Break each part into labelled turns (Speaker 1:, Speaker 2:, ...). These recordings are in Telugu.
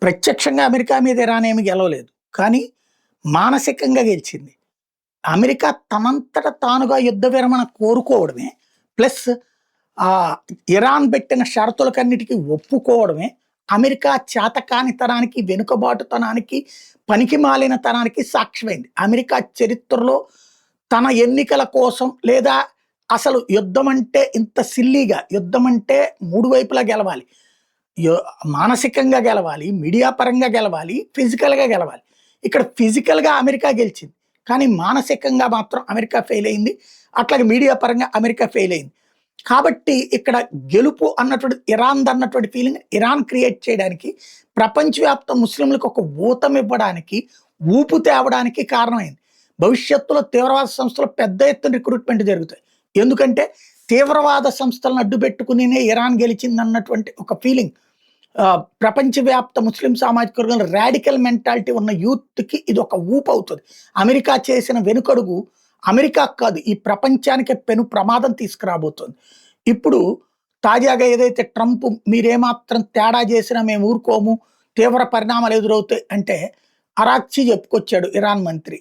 Speaker 1: ప్రత్యక్షంగా అమెరికా మీద ఇరాన్ ఏమి గెలవలేదు. కానీ మానసికంగా గెలిచింది. అమెరికా తనంతట తానుగా యుద్ధ విరమణ కోరుకోవడమే, ప్లస్ ఇరాన్ పెట్టిన షరతులకన్నిటికి ఒప్పుకోవడమే అమెరికా చేతకానితనానికి, వెనుకబాటుతనానికి, పనికిమాలినతనానికి సాక్ష్యమైంది. అమెరికా చరిత్రలో తన ఎన్నికల కోసం లేదా అసలు యుద్ధం అంటే ఇంత సిల్లీగా, యుద్ధం అంటే 3 వైపులా గెలవాలి. యో మానసికంగా గెలవాలి, మీడియా పరంగా గెలవాలి, ఫిజికల్‌గా గెలవాలి. ఇక్కడ ఫిజికల్‌గా అమెరికా గెలిచింది. కానీ మానసికంగా మాత్రం అమెరికా ఫెయిల్ అయింది. అట్లాగే మీడియా పరంగా అమెరికా ఫెయిల్ అయింది. కాబట్టి ఇక్కడ గెలుపు అన్నటువంటి ఇరాన్‌దన్నటువంటి ఫీలింగ్ ఇరాన్ క్రియేట్ చేయడానికి, ప్రపంచవ్యాప్త ముస్లింలకు ఒక ఊతమివ్వడానికి, ఊపు తేవడానికి కారణమైంది. భవిష్యత్తులో తీవ్రవాద సంస్థలు పెద్ద ఎత్తున రిక్రూట్‌మెంట్ జరుగుతాయి. ఎందుకంటే తీవ్రవాద సంస్థలను అడ్డుపెట్టుకునినే ఇరాన్ గెలిచిందన్నటువంటి ఒక ఫీలింగ్ ప్రపంచవ్యాప్త ముస్లిం సామాజిక వర్గంలో రాడికల్ మెంటాలిటీ ఉన్న యూత్‌కి ఇది ఒక ఊపు అవుతది. అమెరికా చేసిన వెనుకడుగు అమెరికాకు కాదు, ఈ ప్రపంచానికే పెను ప్రమాదం తీసుకురాబోతోంది. ఇప్పుడు తాజాగా ఏదైతే ట్రంప్ మీరేమాత్రం తేడా చేసినా మేము ఊరుకోము, తీవ్ర పరిణామాలు ఎదురవుతాయి అంటే అరాక్చి చెప్పుకొచ్చాడు ఇరాన్ మంత్రి.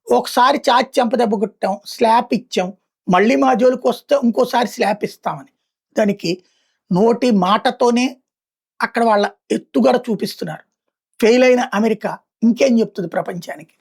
Speaker 1: ఒకసారి చాచి చెంపదెబ్బ కొట్టాం, స్లాప్ ఇచ్చాం, మళ్ళీ మా జోలికొస్తే ఇంకోసారి స్లాప్ ఇస్తామని. దానికి నోటి మాటతోనే అక్కడ వాళ్ళ ఎత్తుగడ చూపిస్తున్నారు. ఫెయిల్ అయిన అమెరికా ఇంకేం చెప్తుంది ప్రపంచానికి?